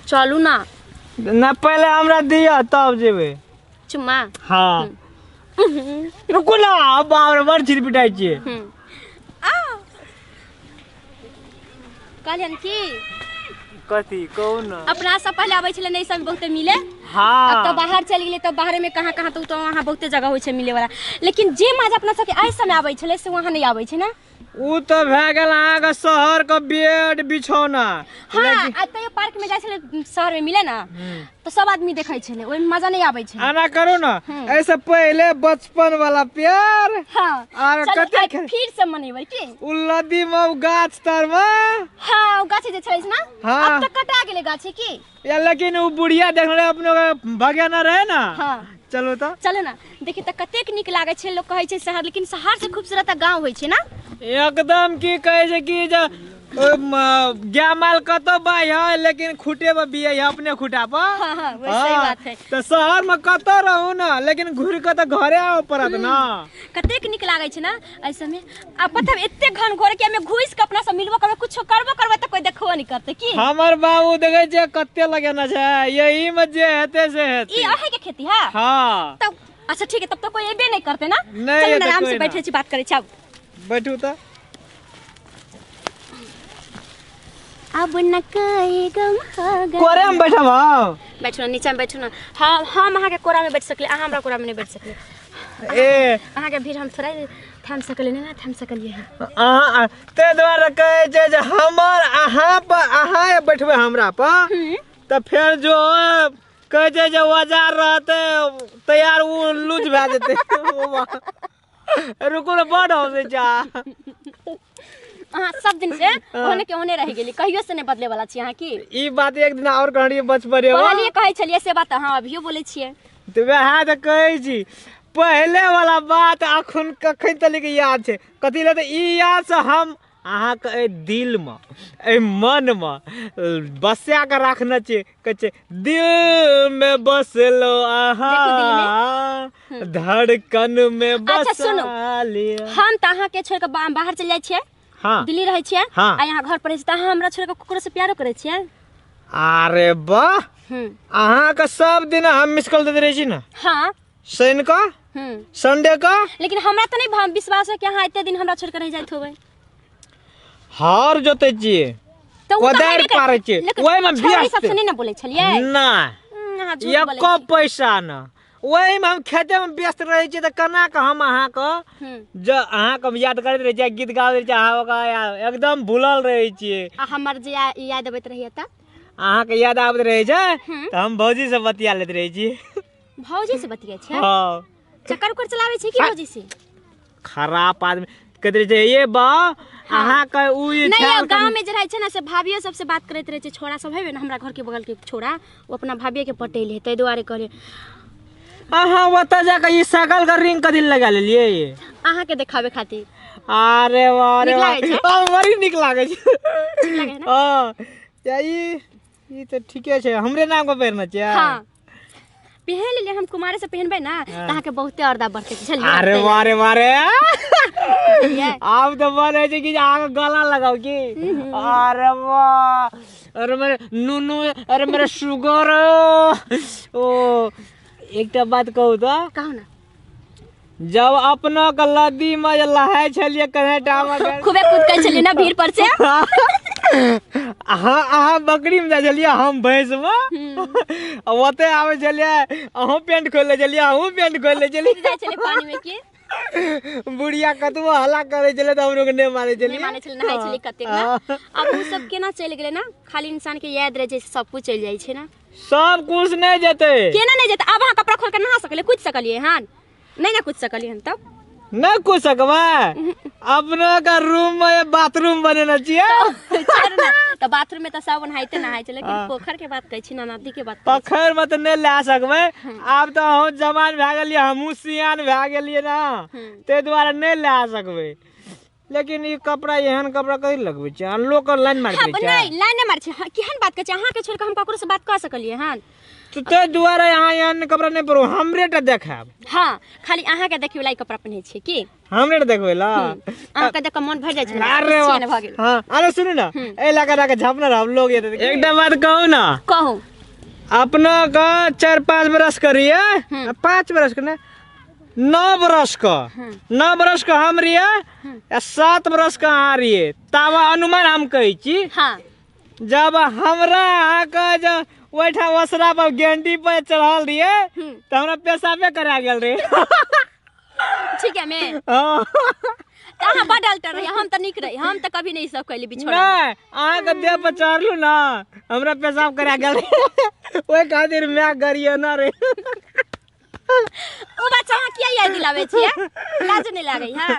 चलू ना ना पहले हमरा दिया तब जेबे चुम्मा। हाँ रुको ना अब हमरा बड़ चिर पिटाई छिए कहलियन की कथी कहू ना अपना सब पहले आबै छले नहीं सब बहुते मिले। हाँ अब तो बाहर चल गेले तो बाहर में कहाँ कहाँ तो वहाँ बहुते जगह होय छे मिले वाला, लेकिन जे मजा अपना सबके आइ समय आबै छले से वहाँ नहीं आबै छे ना। उ तो भए गेल अहाँ के शहर के बेड बिछौना। हाँ आ तो पार्क में जाय छले शहर में मिले ना तो सब आदमी देखै छले, ओइ में मजा नहीं आबै छे। आना करो ना ऐसे पहले बचपन वाला प्यार। हाँ और कते फिर से मनेबै की उ लदी में गाछ तर में। हाँ उ गाछी जे छले ना हाँ। अब तो कटा गेले गाछी की या लेकिन उ बुढ़िया देखले अपने के भगे ना रहे ना। हाँ चलो तो चलो ना देखी तो कतेक निक लागे छे। लोग कहै छे शहर, लेकिन शहर से खूबसूरत गांव होय छे ना। एकदम की कहे छे कि जो गाय माल कतो बाई है लेकिन खूटे में बिया है अपने खूटा पर। हाँ हाँ वो सही बात है। तो शहर में कतो रहू ना लेकिन घूर के तो घरे आओ पड़त ना। कतेक निक लागे छे ना ऐसे में। आ पता है एते घन घोर के में घुस के अपना से मिलबो करबे कुछो करबो करबे तो कोई देखबो नहीं करते की। हमर बाबू देखे छे कते लगे ना छे यही में जे हेते से हेते। ई अहे के खेती है। हां तब अच्छा ठीक है, तब तो कोई एबे नहीं करते ना। नहीं चलो ये ना तो आराम कोई से ना। बैठे छी बात करे छी। बैठू तो अब न कहे गम होगा। कोरे में बैठब हम। बैठो ना नीचे में बैठो ना। हाँ हम अहाँ के कोरा में बैठ सकले, अहाँ हमरा कोरा में नहीं बैठ सकले। ए अहाँ के भीड़ हम थोड़ा थाम सकले ना थाम सकलिए हैं। अहाँ ते द्वारा कहे छे जे हमर अहाँ पर अहाँ बैठबे हमरा पर तो फिर जो कहे छे जे औजार रहते तैयार उ लूज भए जेते। रुको ना बड़ हो से जा। अहाँ सब दिन से ओने के ओने रह गेली, कहियो से नहीं बदले वाला छी अहाँ की। ई बात एक दिन और कहलिए बचपन रे पहले कहै छलिए से बात हाँ अभियो बोले छिए। तो वह तो कहे छी पहले वाला बात अखन कखन तक याद छे। कथी ले ई याद से हम अहाँ के दिल में मन में बसा के रखना चाहिए। कहे दिल में बसलो अहाँ धड़कन में बसा अच्छा सुनो, लिया। हम त अहाँ के छोड़ के बाहर चल जाय छिए। हाँ दिल्ली रहे छिए। हाँ। आ यहाँ घर पर रहै त अहाँ हमरा छोड़ के ककरो से प्यारो करे छिए। अरे वाह अहाँ का सब दिन हम मिस कॉल देते रहे छी ना। हाँ शनि का संडे का। लेकिन हमरा त नहीं विश्वास है कि अहाँ एते दिन हमरा छोड़ के रह जाइत होबै। हार जोते छिए कोदार पारे छिए ओइ में व्यस्त सब सुनी ना बोले छलिए ना एको पैसा ना। वही में हम खेते में व्यस्त रहे छी त कना के हम अहाँ के जो अहाँ के याद करत रहे छी गीत गावे छी अहाँ का एकदम भूलल रहे छी। हमर जे याद आबैत रहिए त अहाँ के याद आबैत रहे छै त हम भौजी से बतिया लेत रहे छी। भौजी से बतिया छै। हां चक्कर उकर चलावे छी की भौजी से। खराब आदमी कहते रहे ये बा अहाँ के उ नहीं गांव में जे रहे छै ना से भाभियो सबसे बात करत रहे छै। छोरा सब है ना हमरा घर के बगल के छोरा वो अपना भाभिये के पटेल है तै दुआरे कहले अहाँ ओता जाके ई सकल का रिंग कथि लगा लेलिए ये अहाँ के देखावे खातिर। अरे वाह रे वाह बड़ी निक लागे छै। ठीक लागे ना। हां ई तो ठीके छै हमरे नाम को पहनना छै। हां पहन ले हम कुमारे से पहनबे ना त अहाँ के बहुते अर्दा बढ़ते चलिए। अरे वारे वारे अब तो बोले छै कि अहाँ के गला लगाओ की। अरे वाह अरे मेरे नूनू अरे मेरा शुगर ओ एकटा बात कहू तो कहू ना। जब अपना के लदी में लहाय छलिए कनेटा में खूबे कूद के चलिए ना भीड़ पर से। अहाँ बकरी में जा छलिए हम भैंस में ओते आवे छलिए अहूँ पेंट खोल ले छलिए अहूँ पेंट खोल ले छलिए जाय चले पानी में की। बुढ़िया कतबो हल्ला करे चले त हमरो के नहीं मारे चलिए नहीं माने चले नहाय चले कते ना। अब उ सब केना चल गेले ना खाली इंसान के याद रह जाय सब कुछ चल जाय छै ना। सब कुछ नहीं जेते केना नहीं जेते। अब अहाँ कपड़ा खोल के नहा सकले कूद सकलिए हन नहीं ना कूद सकलिए हन तब नहीं कूद सकबे। अपना का रूम में बाथरूम बनेना चाहिए। चल ना त बाथरूम में त सब नहाइते नहाय छै, लेकिन पोखर के बात कहै छी ना नदी के बात। पोखर में तो नहीं ला सकबे। अब तो हम जवान भए गेलिए हमहू सियान भए गेलिए ना ते द्वारा नहीं ला सकबे। लेकिन ये कपड़ा एहन कपड़ा कहीं लगबे छै लोग के लाइन मार हाँ दे छै नहीं लाइन नहीं मार छै केहन बात कहै छै अहाँ के छोड़ के हम ककरो से बात कर सकलिए हन तो ते दुआरे यहाँ एहन कपड़ा नहीं परो हमरे टा देखाब हाँ खाली अहाँ के देखै वाला कपड़ा पहिनै छै की हमरे टा देखबै ला अहाँ के देख के मन भर जाइ छै अरे सीन भ गेल हां अरे सुनू ना ए लगा के झापना हम लोग ये एकटा बात कहू ना कहू अपना का 4-5 बरस करिए 5 बरस के ना 9 बरस का 9 बरस का हम रिए या 7 बरस का अहाँ रिए तावा अनुमान हम कहै छी हाँ जब हमरा का जब ओठा वसरा पर गेंडी पर चढ़ल रिए त हमरा पेशाबे करा गेल रे ठीक है मैं हां कहाँ बड़ अल्टर रही हम तो निक रही हम तो कभी नहीं सब कहली बिछोड़ा नहीं अहाँ के देह पर चढ़लू ना हमरा पेशाब करा गेल रे ओए खातिर मैं गरिए ना रे ओ बच्चा अहाँ किया याद दिलावे छियै लाज नहीं लागै हां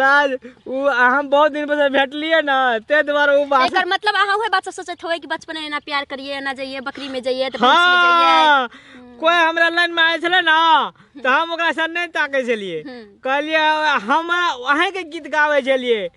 लाज उ हम बहुत दिन पर भेटलिए ना ते द्वारा उ बात एकर मतलब अहाँ ओहे बात सोचत होय कि बचपन में ना प्यार करिए ना जाइए बकरी में जाइए तो भैंस में जाइए कोई हमरा लाइन में आए छले ना तो हम ओकरा से नहीं ताकै छलिए कहलिए हम अहे के गीत गावे छलिए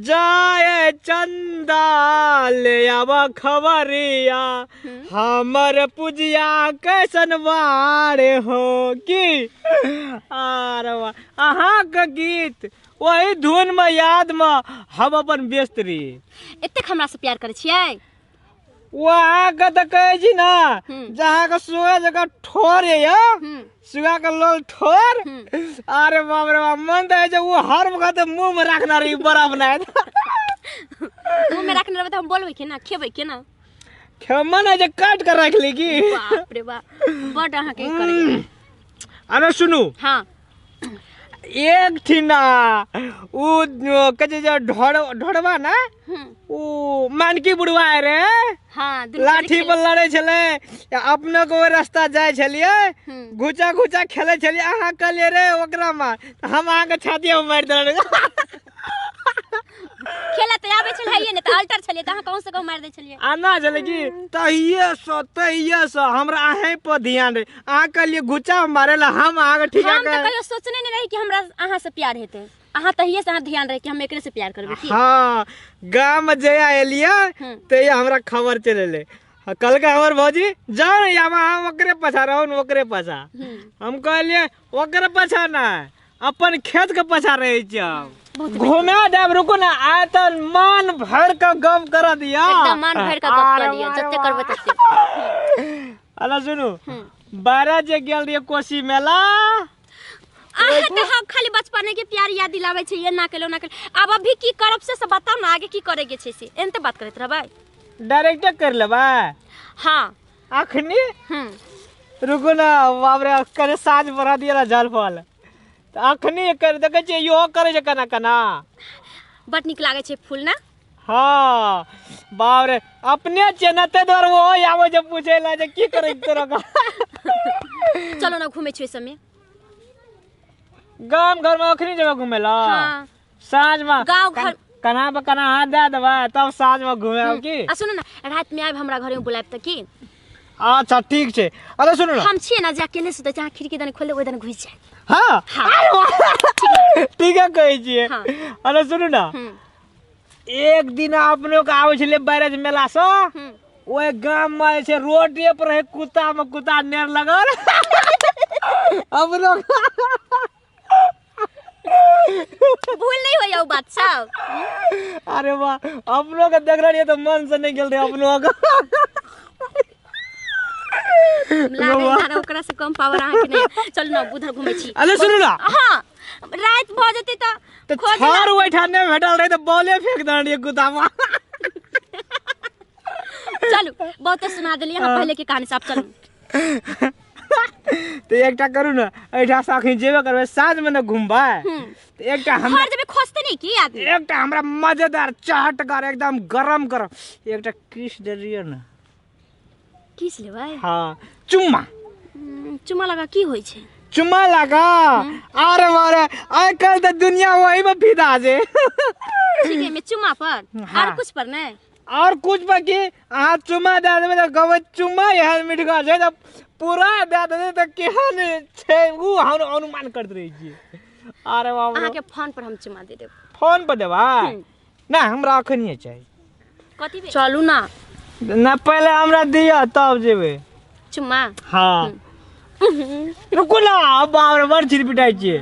जय चंदा ले आब खबरिया हमर पुजिया कैसन बारे हो की अरे वाह अहाँ के गीत वही धुन में याद में हम अपन व्यस्त रही एतेक हमरा से प्यार करै छियै वहाँ का तो कहे छी ना जहाँ का सुगा जगह ठोर है या सुगा का लोल ठोर अरे बाप रे बाप मन तो है जो वो हर वक्त मुंह में रखना रही बड़ा बनाए मुंह में रखने रहे तो हम बोलबे के ना खेबै के ना मन है जो काट कर रख लेगी बाप रे बाप बड़ अहाँ के करे अरे सुनू हां एक थी ना उ कजे जो ढोड़वा ना उ मानकी बुढ़वा है रे हाँ लाठी पर लड़े छले अपने को रास्ता जाय छलिए घुचा घुचा खेले छलिए अहाँ कहलिए रे ओकरा मार हम अहाँ के छाती में मार देले खेला तो आबे छल है ने त अल्टर छलिए त अहाँ कहूं से कहूं मार दे छलिए आना चले की तहिए से हमरा अहे पर ध्यान रे अहाँ कहलिए घुचा मारेला हम अहाँ के ठीक है हम त कहियो सोचने नहीं रही कि हमरा अहाँ से प्यार हेते अहाँ तहिए से अहाँ ध्यान रहे कि हम एकरे से प्यार करबे की हां गांव में जया एलिया ते हमरा खबर चलेले कल का हमर भौजी जाओ या हम ओकरे पछा रहू ओकरे पछा हम कहलिए ओकरे पछा ना अपन खेत के पछा रहे छी घूमे जाब रुको ना आए तो मन भर का गम कर दिया एकदम मन भर का गप कर दिया जत्ते करबे तत्ते अला सुनु 12 जे गेल रे कोसी मेला आहे तो हम खाली बचपने के प्यार याद दिलावे छै ये ना केलो ना केलो अब अभी की करब से बताओ ना आगे की करे के छै से एनते बात करत रहबै डायरेक्ट कर लेबा हां अखनी रुको ना बाप रे करे साज भरा दिया जल फल अखनी कर देखे छै यो करे छै कना कना बट निक लागे छै फूल ना हां बाप रे अपने चेनते दर वो आवे जे पूछे ला जे की करे तोरा का चलो ना घूमे छै समय गांव घर में अखनी जगह घूमेला हां साँझ में गांव घर कना पे कना हाथ दे देबा तब साँझ में घूमे आब की आ सुनो ना रात में आब हमरा घरे में बुलाब त की अच्छा ठीक छै अरे सुनो ना हम छिए ना जे अकेले सुते जहाँ खिड़की दने खोले ओइ दने घुस जाए हां ठीक है कहै छियै अरे सुनो ना एक दिन अपने के आवे छले बैराज मेला से ओए गांव में छै रोडे पर है कुत्ता में कुत्ता नेर लगल अब लोग भूल नहीं होया बात सब अरे वाह हम लोग देख रहे तो मन से नहीं गेल रे हम लोग लागे ना ओकरा से कम पावर आ के नहीं चल ना उधर घूमे छी अरे सुनो ना हां रात भ जते तो छार ओइठाने भेटल रहे तो बॉले फेंक दे कुत्ता में चलो बहुत सुना देलिए हम पहले के कहानी सब चलो तो एकटा करू ना एठा से अखनी जेबे करबे साँझ में न घूमबा तो एकटा हम घर जेबे खोजते नहीं की आदमी एकटा हमरा मजेदार चहटगर एकदम गरम गरम एकटा किस दे दियो ना किस लेबै हां चुम्मा चुम्मा लगा की होय छै चुम्मा लगा अरे मारे आइ कल तो दुनिया वही में फिदा छे ठीक है मैं चुम्मा पर और कुछ पर नहीं और कुछ बाकी आ चुम्मा दे देबे तो कहबे चुम्मा एहन मिठगा छै तो पूरा दे दे तो केहन छै उ हम अनुमान करत रही छी अरे बाप अहाँ के फोन पर हम चुम्मा दे देब फोन पर देबा ना हमरा अखनिए चाहिए कथी चलू ना ना पहले हमरा दिया तब जेबे चुम्मा हाँ रुको ना बाप रे बड़ चिर पिटाई छिए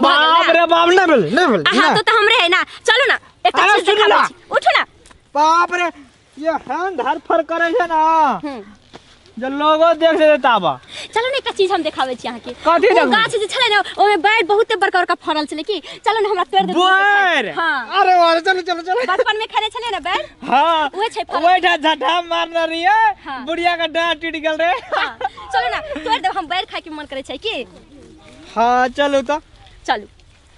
बाप रे बाप ना भेल हाँ तो हमरे है ना चलो ना एक अरे चीज सुन ना। दिखाबै छी उठो ना बाप रे ये हैन धर फर करे छै ना जो लोगो देख से ताबा चलो ना एक चीज हम देखाबै छी अहाँ के कथी ओ देखबै? गाछ जे छले ना ओमे बैर बहुत बड़का बड़का फरल छले की चलो ना हमरा तोड़ दे बैर हां अरे वाह चलो चलो चलो बचपन में खाने छले ना बैर हाँ उहे छै फरल बैठा झटा मारना रही है हाँ। बुढ़िया का डांट टूट गल रे हाँ, चलो ना तोड़ दे हम बैर खाए के मन करे छै की हाँ चलो तो चलो